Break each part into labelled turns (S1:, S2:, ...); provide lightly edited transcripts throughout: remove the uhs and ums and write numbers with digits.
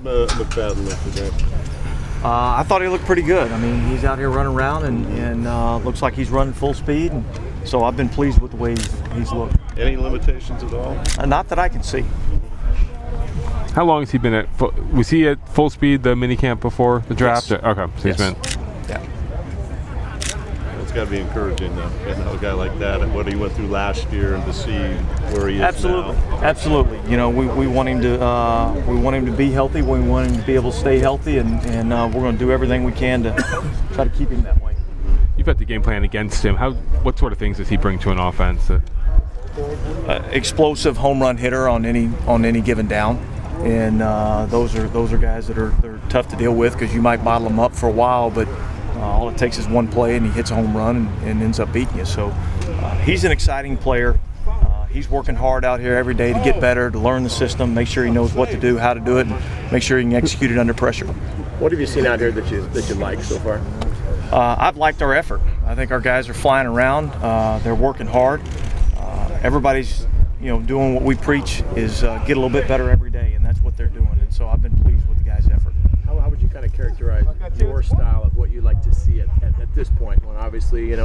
S1: McFadden look today?
S2: I thought he looked pretty good. I mean, he's out here running around and looks like he's running full speed. And so I've been pleased with the way he's looked.
S1: Any limitations at all?
S2: Not that I can see.
S3: How long has he been was he at full speed the mini camp before the draft?
S2: Yes.
S3: Okay, so he's been.
S2: Yeah.
S1: It's got to be encouraging, though, getting a guy like that and what he went through last year and to see where he is
S2: Absolutely.
S1: now.
S2: Absolutely. You know, we want him to be healthy. We want him to be able to stay healthy, and we're going to do everything we can to try to keep him that way.
S3: You've got the game plan against him. What sort of things does he bring to an offense?
S2: Explosive home run hitter on any given down, and those are guys that are tough to deal with because you might bottle them up for a while, but all it takes is one play and he hits a home run and ends up beating you. So he's an exciting player. He's working hard out here every day to get better, to learn the system, make sure he knows what to do, how to do it, and make sure he can execute it under pressure.
S4: What have you seen out here that you like so far?
S2: I've liked our effort. I think our guys are flying around. They're working hard. Everybody's, doing what we preach is get a little bit better every day, and that's what they're doing. And so I've been pleased with the guys' effort.
S4: How would you kind of characterize your style of what you like to see at this point? When obviously, guys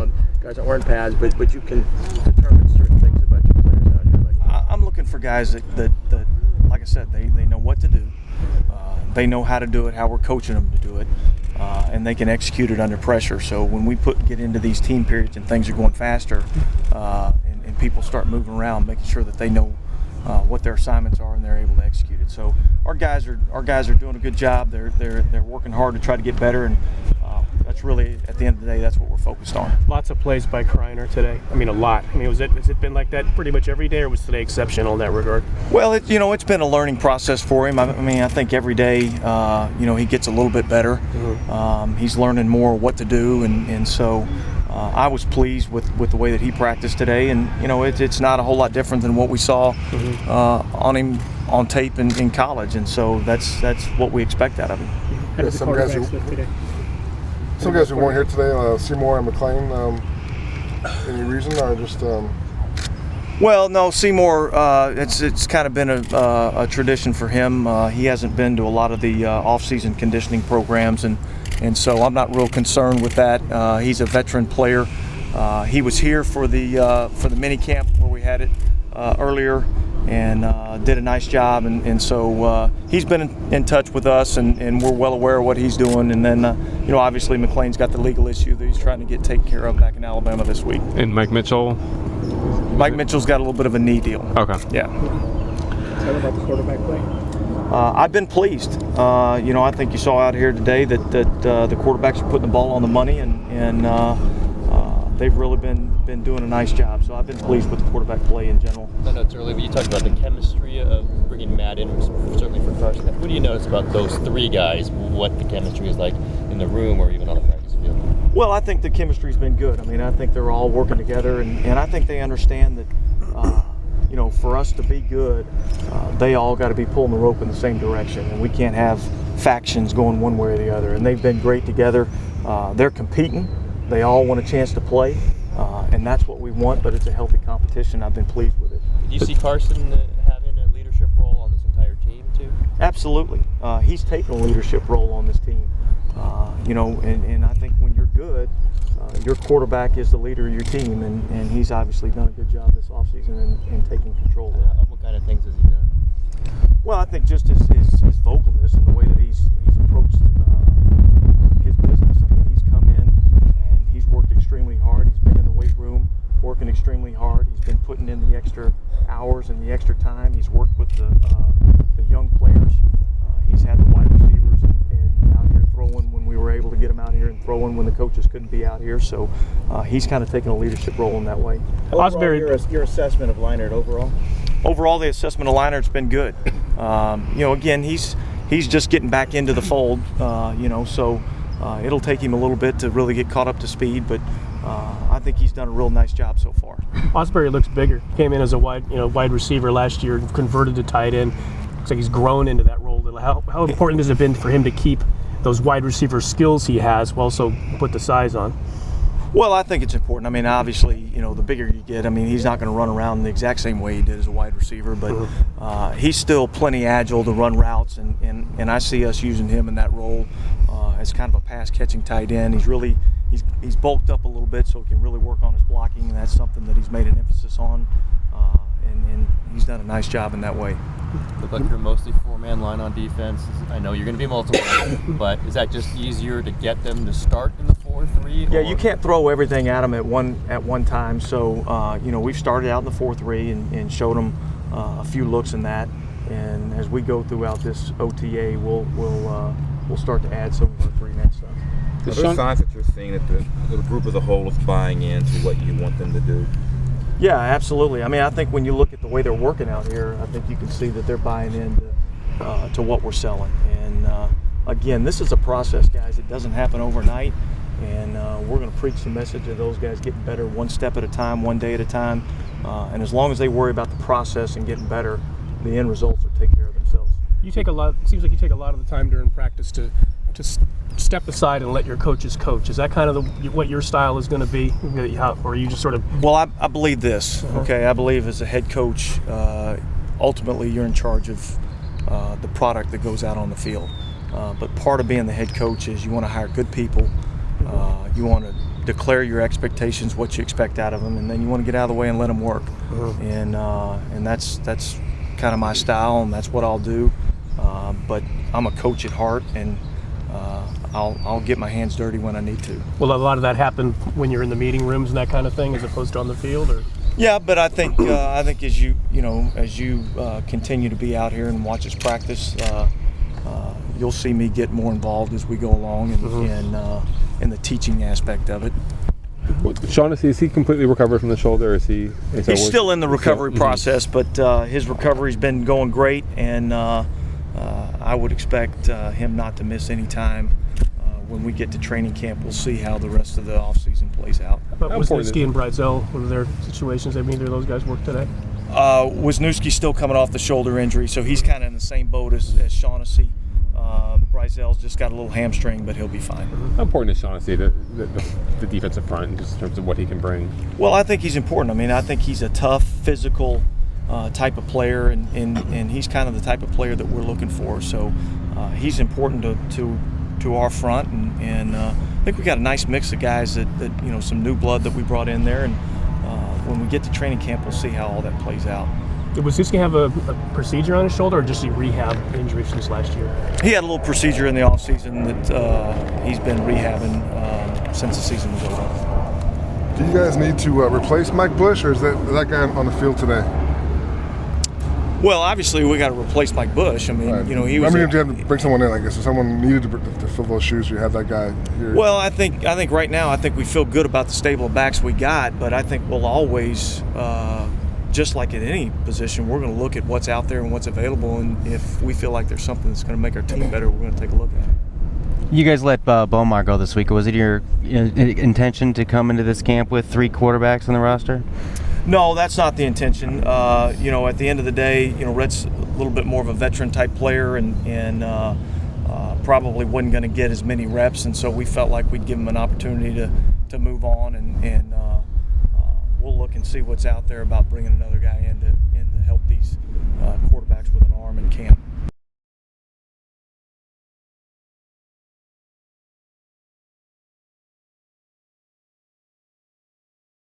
S4: aren't wearing pads, but you can determine certain things about your players out here.
S2: I'm looking for guys that like I said, they know what to do. They know how to do it, how we're coaching them to do it, and they can execute it under pressure. So when we get into these team periods and things are going faster, and people start moving around, making sure that they know what their assignments are and they're able to execute it. So our guys are doing a good job. They're working hard to try to get better, and that's really, at the end of the day, that's what we're focused on.
S5: Lots of plays by Kreiner today. I mean, a lot. I mean, has it been like that pretty much every day, or was today exceptional in that regard?
S2: Well, it's been a learning process for him. I mean, I think every day, he gets a little bit better. Mm-hmm. He's learning more what to do, and so I was pleased with the way that he practiced today. And it's not a whole lot different than what we saw on him on tape in college, and so that's what we expect out of him.
S5: How did the quarterbacks look today?
S6: Some guys who weren't here today, Seymour and McLean, any reason or just?
S2: Well, no, Seymour. It's kind of been a tradition for him. He hasn't been to a lot of the off-season conditioning programs, and so I'm not real concerned with that. He's a veteran player. He was here for the mini camp where we had it earlier, and did a nice job, and so he's been in touch with us, and we're well aware of what he's doing. And then obviously McLean's got the legal issue that he's trying to get taken care of back in Alabama this week.
S3: And Mike Mitchell's
S2: got a little bit of a knee deal.
S3: Okay.
S2: Yeah.
S5: Tell about the quarterback play.
S2: I've been pleased. I think you saw out here today that the quarterbacks are putting the ball on the money, and they've really been doing a nice job. So I've been pleased with the quarterback play in general.
S7: I know it's early, but you talked about the chemistry of bringing Matt in, certainly for Carson. What do you notice about those three guys, what the chemistry is like in the room or even on the practice field?
S2: Well, I think the chemistry's been good. I mean, I think they're all working together, and I think they understand that, for us to be good, they all got to be pulling the rope in the same direction, and we can't have factions going one way or the other. And they've been great together. They're competing. They all want a chance to play, and that's what we want, but it's a healthy competition. I've been pleased with it.
S7: Do you see Carson having a leadership role on this entire team, too?
S2: Absolutely. He's taken a leadership role on this team. And I think when you're good, your quarterback is the leader of your team, and he's obviously done a good job this offseason in taking control of that.
S7: What kind of things has he done?
S2: Well, I think just his vocalness and the way that he's approached his business. I mean, he's come in and he's worked extremely hard. He's been in the weight room working extremely hard. He's been putting in the extra hours and the extra time. He's worked with the young players. He's had the wide receivers and out here throwing when we were able to get him out here and throwing when the coaches couldn't be out here. So he's kind of taken a leadership role in that way.
S4: Your assessment of Leinart overall?
S2: Overall, the assessment of Leinart's been good. Again, he's just getting back into the fold, so it'll take him a little bit to really get caught up to speed, but I think he's done a real nice job so far.
S5: Osbury looks bigger. Came in as a wide receiver last year, converted to tight end. Looks like he's grown into that role. How important has it been for him to keep those wide receiver skills he has, while also put the size on?
S2: Well, I think it's important. I mean, obviously, the bigger you get, I mean, he's not going to run around the exact same way he did as a wide receiver, but he's still plenty agile to run routes, and I see us using him in that role as kind of a pass-catching tight end. He's bulked up a little bit so he can really work on his blocking, and that's something that he's made an emphasis on, and he's done a nice job in that way.
S7: Look like you're mostly four-man line on defense. I know you're going to be multiple, but is that just easier to get them to start in the 4-3?
S2: Yeah, you can't throw everything at them at one time. So we've started out in the 4-3 and showed them a few looks in that. And as we go throughout this OTA, we'll start to add some of our three-man stuff.
S8: Are there signs that you're seeing that the group as a whole is buying into what you want them to do?
S2: Yeah, absolutely. I mean, I think when you look at the way they're working out here, I think you can see that they're buying into to what we're selling. And again, this is a process, guys. It doesn't happen overnight. And we're going to preach the message of those guys getting better one step at a time, one day at a time. And as long as they worry about the process and getting better, the end results will take care of themselves.
S5: You take a lot. It seems like you take a lot of the time during practice to step aside and let your coaches coach. Is that kind of what your style is going to be, or are you just sort of?
S2: Well, I believe this. Okay, I believe as a head coach, ultimately you're in charge of the product that goes out on the field. But part of being the head coach is you want to hire good people. You want to declare your expectations, what you expect out of them, and then you want to get out of the way and let them work. And that's kind of my style, and that's what I'll do. But I'm a coach at heart, and I'll get my hands dirty when I need to.
S5: Will a lot of that happen when you're in the meeting rooms and that kind of thing, as opposed to on the field, or?
S2: Yeah, but I think as you continue to be out here and watch us practice, you'll see me get more involved as we go along in the teaching aspect of it.
S3: Shaughnessy, is he completely recovered from the shoulder? Or is he?
S2: He's still in the recovery process, but his recovery's been going great, and I would expect him not to miss any time. When we get to training camp, we'll see how the rest of the offseason plays out.
S5: But Wisniewski and Bridesell, what are their situations? Have either of those guys work today?
S2: Wisniewski's still coming off the shoulder injury, so he's kind of in the same boat as Shaughnessy. Bridesell's just got a little hamstring, but he'll be fine.
S3: How important is Shaughnessy, the defensive front, just in terms of what he can bring?
S2: Well, I think he's important. I mean, I think he's a tough, physical type of player, and he's kind of the type of player that we're looking for. So he's important to our front, and I think we got a nice mix of guys that some new blood that we brought in there, and when we get to training camp, we'll see how all that plays out.
S5: Did Wisniewski have a procedure on his shoulder, or just a rehab injury since last year?
S2: He had a little procedure in the offseason that he's been rehabbing since the season was over.
S6: Do you guys need to replace Mike Bush, or is that guy on the field today?
S2: Well, obviously we got to replace Mike Bush. I mean,
S6: Right.
S2: He was.
S6: I mean, if you had to bring someone in, I guess if someone needed to fill those shoes, you have that guy here.
S2: Well, I think right now we feel good about the stable of backs we got, but I think we'll always, just like at any position, we're going to look at what's out there and what's available, and if we feel like there's something that's going to make our team better, we're going to take a look at it.
S9: You guys let Bomar go this week. Was it your intention to come into this camp with 3 quarterbacks on the roster?
S2: No, that's not the intention. At the end of the day, Red's a little bit more of a veteran type player, and probably wasn't going to get as many reps, and so we felt like we'd give him an opportunity to move on, and we'll look and see what's out there about bringing another guy in to help these quarterbacks with an arm in camp.